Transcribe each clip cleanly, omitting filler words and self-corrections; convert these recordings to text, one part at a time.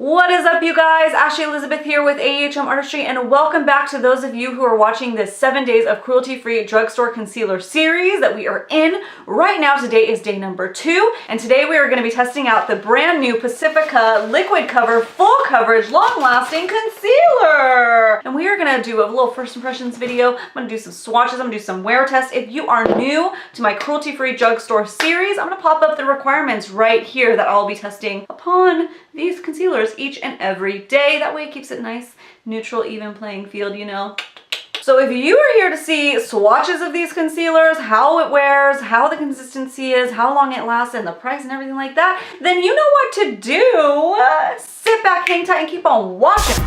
What is up, you guys? Ashley Elizabeth here with AHM Artistry, and welcome back to those of you who are watching this 7 days of cruelty-free drugstore concealer series that we are in right now. Today is day number 2, and today we are going to be testing out the brand new Pacifica liquid cover full coverage long-lasting concealer. And we are going to do a little first impressions video. I'm going to do some swatches. I'm going to do some wear tests. If you are new to my cruelty-free drugstore series, I'm going to pop up the requirements right here that I'll be testing upon these concealers each and every day. That way it keeps it nice, neutral, even playing field, you know. So if you are here to see swatches of these concealers, how it wears, how the consistency is, how long it lasts, and the price and everything like that, then you know what to do. Sit back, hang tight, and keep on watching.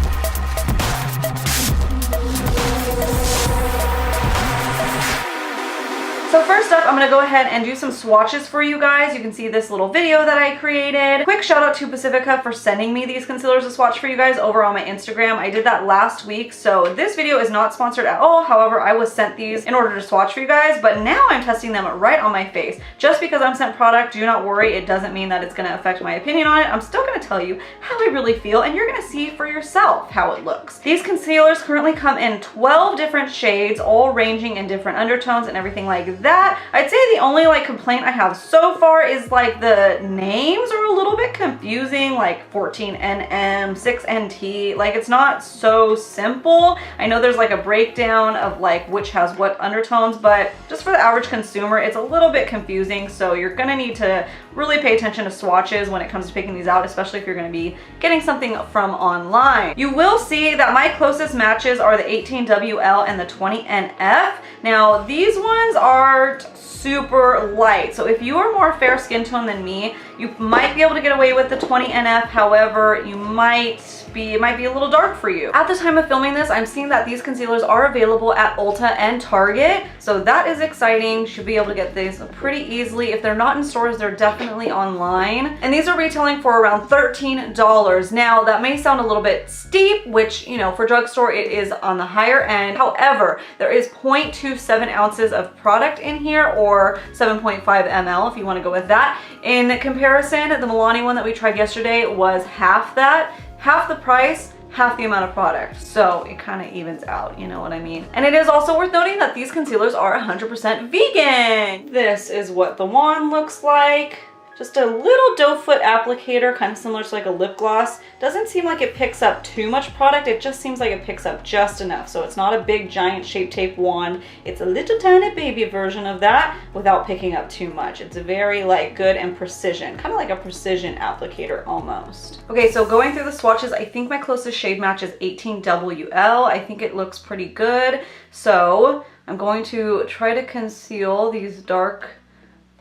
So first up, I'm going to go ahead and do some swatches for you guys. You can see this little video that I created. Quick shout out to Pacifica for sending me these concealers to swatch for you guys over on my Instagram. I did that last week, so this video is not sponsored at all. However, I was sent these in order to swatch for you guys, but now I'm testing them right on my face. Just because I'm sent product, do not worry, it doesn't mean that it's going to affect my opinion on it. I'm still going to tell you how I really feel, and you're going to see for yourself how it looks. These concealers currently come in 12 different shades, all ranging in different undertones and everything like that. I'd say the only complaint I have so far is the names are a little bit confusing, like 14NM, 6NT, it's not so simple. I know there's a breakdown of which has what undertones, but just for the average consumer, it's a little bit confusing. So you're gonna need to really pay attention to swatches when it comes to picking these out, especially if you're gonna be getting something from online. You will see that my closest matches are the 18WL and the 20NF. Now these ones are super light, so if you are more fair skin tone than me, you might be able to get away with the 20NF. However, it might be a little dark for you. At the time of filming this, I'm seeing that these concealers are available at Ulta and Target, so that is exciting. Should be able to get these pretty easily. If they're not in stores, they're definitely online, and these are retailing for around $13. Now that may sound a little bit steep, which, you know, for drugstore it is on the higher end. However, there is 0.27 ounces of product in here, or 7.5 ml if you want to go with that. In comparison, the Milani one that we tried yesterday was half that, half the price, half the amount of product. So it kind of evens out, you know what I mean? And it is also worth noting that these concealers are 100% vegan. This is what the wand looks like. Just a little doe foot applicator, kind of similar to a lip gloss. Doesn't seem like it picks up too much product. It just seems like it picks up just enough. So it's not a big giant Shape Tape wand. It's a little tiny baby version of that without picking up too much. It's very good and precision, kind of like a precision applicator almost. Okay, so going through the swatches, I think my closest shade match is 18WL. I think it looks pretty good. So I'm going to try to conceal these dark.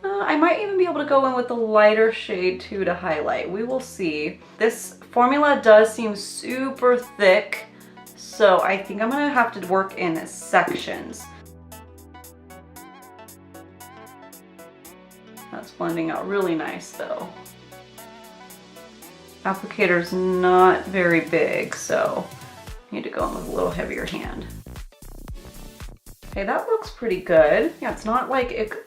I might even be able to go in with the lighter shade too to highlight. We will see. This formula does seem super thick, so I think I'm gonna have to work in sections. That's blending out really nice though. Applicator's not very big, so I need to go in with a little heavier hand. Okay, that looks pretty good. Yeah, it's not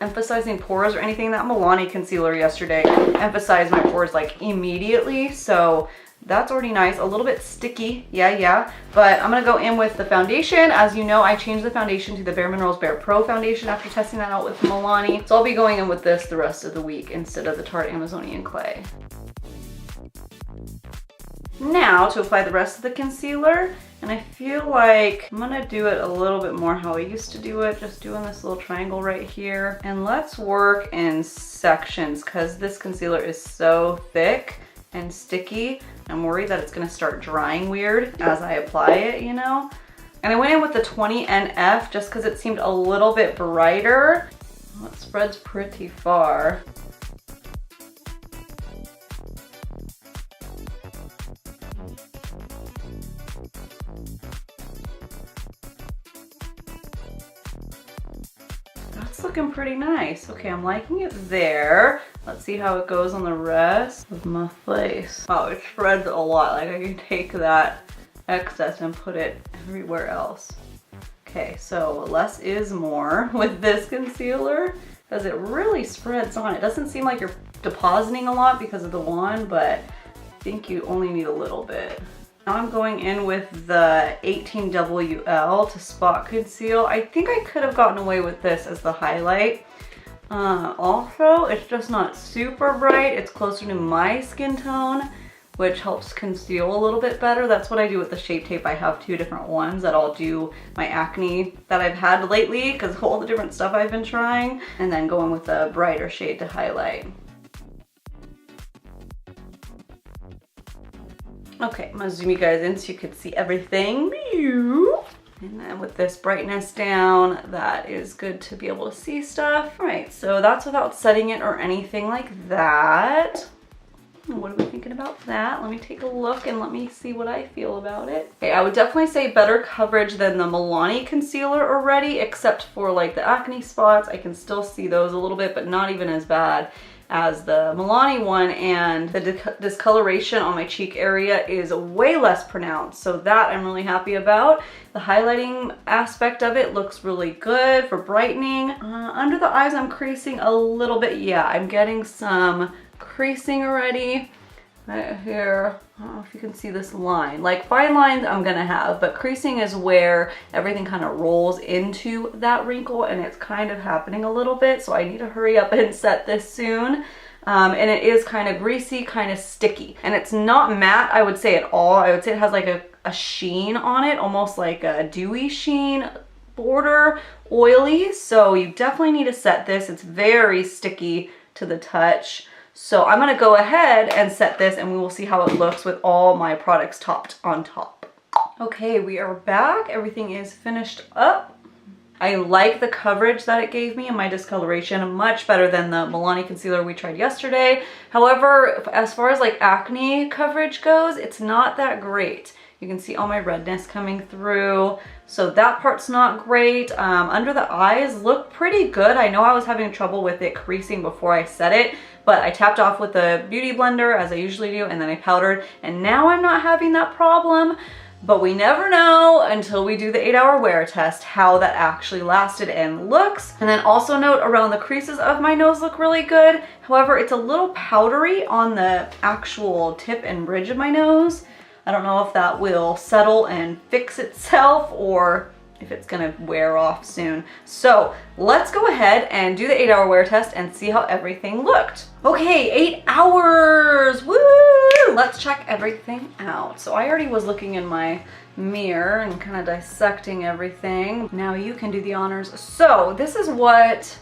emphasizing pores or anything. That Milani concealer yesterday emphasized my pores immediately, so that's already nice. A little bit sticky, yeah. But I'm gonna go in with the foundation. As you know, I changed the foundation to the Bare Minerals Bare Pro foundation after testing that out with Milani. So I'll be going in with this the rest of the week instead of the Tarte Amazonian Clay. Now to apply the rest of the concealer, and I feel like I'm gonna do it a little bit more how I used to do it, just doing this little triangle right here. And let's work in sections because this concealer is so thick and sticky. I'm worried that it's gonna start drying weird as I apply it, you know? And I went in with the 20NF just because it seemed a little bit brighter. Well, it spreads pretty far. That's looking pretty nice. Okay, I'm liking it there. Let's see how it goes on the rest of my face. Oh, it spreads a lot. I can take that excess and put it everywhere else. Okay, so less is more with this concealer because it really spreads on. It doesn't seem like you're depositing a lot because of the wand, but think you only need a little bit. Now I'm going in with the 18WL to spot conceal. I think I could have gotten away with this as the highlight. Also, it's just not super bright. It's closer to my skin tone, which helps conceal a little bit better. That's what I do with the Shape Tape. I have two different ones that I'll do my acne that I've had lately because of all the different stuff I've been trying, and then going with a brighter shade to highlight. Okay, I'm gonna zoom you guys in so you can see everything. And then with this brightness down, that is good to be able to see stuff. All right, so that's without setting it or anything like that. What are we thinking about that? Let me take a look and let me see what I feel about it. Okay, I would definitely say better coverage than the Milani concealer already, except for like the acne spots. I can still see those a little bit, but not even as bad as the Milani one, and the discoloration on my cheek area is way less pronounced, so that I'm really happy about. The highlighting aspect of it looks really good for brightening. Under the eyes I'm creasing a little bit. Yeah, I'm getting some creasing already. Right here, I don't know if you can see this line. Like fine lines I'm gonna have, but creasing is where everything kind of rolls into that wrinkle, and it's kind of happening a little bit, so I need to hurry up and set this soon. And it is kind of greasy, kind of sticky. And it's not matte, I would say, at all. I would say it has like a sheen on it, almost like a dewy sheen, border, oily. So you definitely need to set this. It's very sticky to the touch. So I'm gonna go ahead and set this, and we will see how it looks with all my products topped on top. Okay, we are back. Everything is finished up. I like the coverage that it gave me and my discoloration much better than the Milani concealer we tried yesterday. However, as far as like acne coverage goes, it's not that great. You can see all my redness coming through. So that part's not great. Under the eyes look pretty good. I know I was having trouble with it creasing before I set it, but I tapped off with a beauty blender as I usually do, and then I powdered, and now I'm not having that problem. But we never know until we do the 8-hour wear test how that actually lasted and looks. And then also note around the creases of my nose look really good. However, it's a little powdery on the actual tip and bridge of my nose. I don't know if that will settle and fix itself or if it's gonna wear off soon. So let's go ahead and do the 8-hour wear test and see how everything looked. Okay, 8 hours, woo! Let's check everything out. So I already was looking in my mirror and kind of dissecting everything. Now you can do the honors. So this is what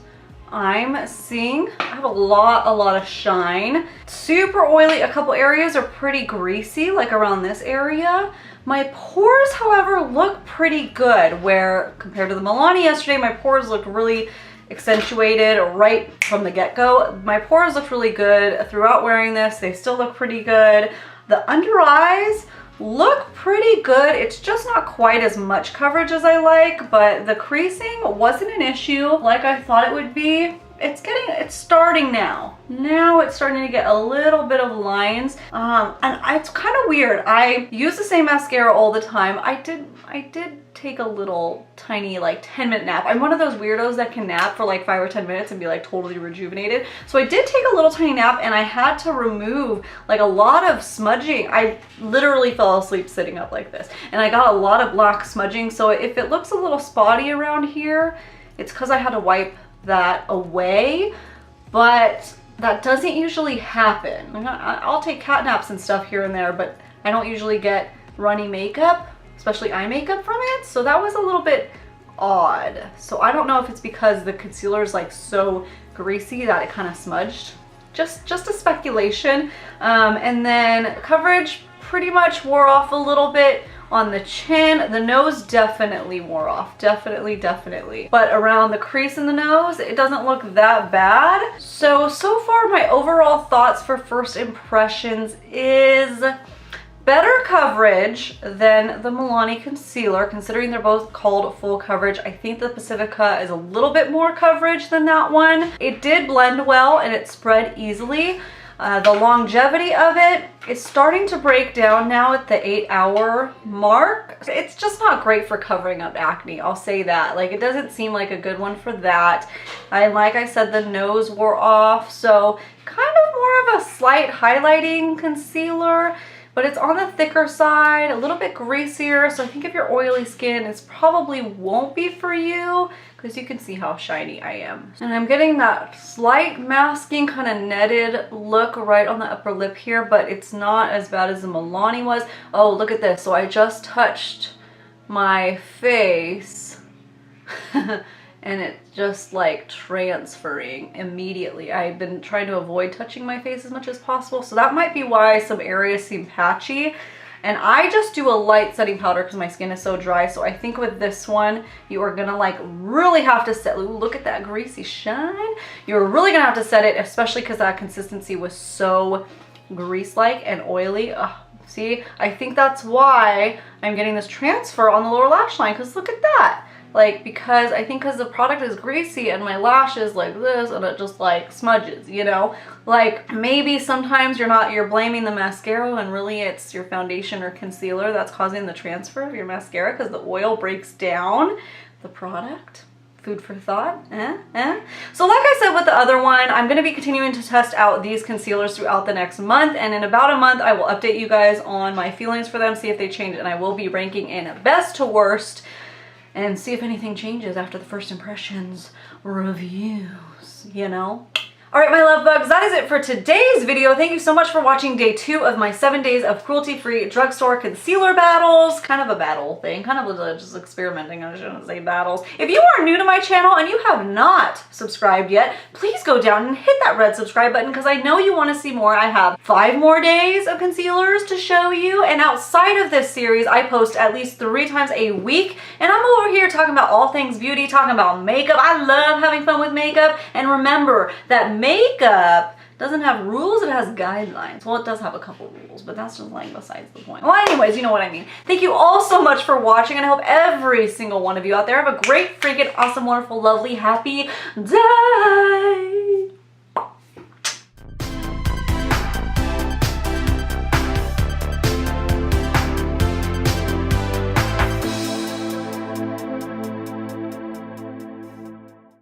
I'm seeing. I have a lot of shine. Super oily. A couple areas are pretty greasy, like around this area. My pores, however, look pretty good, where compared to the Milani yesterday, my pores looked really accentuated right from the get-go. My pores looked really good throughout wearing this. They still look pretty good. The under eyes look pretty good. It's just not quite as much coverage as I like, but the creasing wasn't an issue like I thought it would be. It's starting now. Now it's starting to get a little bit of lines. And it's kind of weird. I use the same mascara all the time. I did take a little tiny like 10-minute nap. I'm one of those weirdos that can nap for like 5 or 10 minutes and be like totally rejuvenated. So I did take a little tiny nap, and I had to remove like a lot of smudging. I literally fell asleep sitting up like this, and I got a lot of black smudging. So if it looks a little spotty around here, it's because I had to wipe that away, but that doesn't usually happen. I'll take cat naps and stuff here and there, but I don't usually get runny makeup, especially eye makeup, from it. So that was a little bit odd. So I don't know if it's because the concealer is like so greasy that it kind of smudged. Just a speculation. And then coverage pretty much wore off a little bit. On the chin, the nose definitely wore off, definitely. But around the crease in the nose, it doesn't look that bad. So far my overall thoughts for first impressions is better coverage than the Milani concealer, considering they're both called full coverage. I think the Pacifica is a little bit more coverage than that one. It did blend well and it spread easily. The longevity of it is starting to break down now at the 8-hour mark. It's just not great for covering up acne, I'll say that. Like, it doesn't seem like a good one for that. Like I said, the nose wore off, so kind of more of a slight highlighting concealer, but it's on the thicker side, a little bit greasier, so I think if you're oily skin, it's probably won't be for you, because you can see how shiny I am. And I'm getting that slight masking kind of netted look right on the upper lip here, but it's not as bad as the Milani was. Oh, look at this. So I just touched my face and it's just like transferring immediately. I've been trying to avoid touching my face as much as possible, so that might be why some areas seem patchy. And I just do a light setting powder because my skin is so dry. So I think with this one, you are gonna like really have to set, look at that greasy shine. You're really gonna have to set it, especially because that consistency was so grease-like and oily. Ugh, see, I think that's why I'm getting this transfer on the lower lash line, because look at that. Like, because I think because the product is greasy and my lashes like this and it just like smudges, you know? Like, maybe sometimes you're blaming the mascara and really it's your foundation or concealer that's causing the transfer of your mascara because the oil breaks down the product. Food for thought, So like I said with the other one, I'm going to be continuing to test out these concealers throughout the next month, and in about a month I will update you guys on my feelings for them, see if they change, and I will be ranking in best to worst and see if anything changes after the first impressions reviews, you know? All right, my love bugs, that is it for today's video. Thank you so much for watching day 2 of my 7 days of cruelty-free drugstore concealer battles. Kind of a battle thing, kind of just experimenting. I shouldn't say battles. If you are new to my channel and you have not subscribed yet, please go down and hit that red subscribe button because I know you want to see more. I have 5 more days of concealers to show you, and outside of this series, I post at least 3 times a week, and I'm over here talking about all things beauty, talking about makeup. I love having fun with makeup, and remember that makeup doesn't have rules, it has guidelines. Well, it does have a couple rules, but that's just like besides the point. Well, anyways, you know what I mean. Thank you all so much for watching, and I hope every single one of you out there have a great, freaking, awesome, wonderful, lovely, happy day.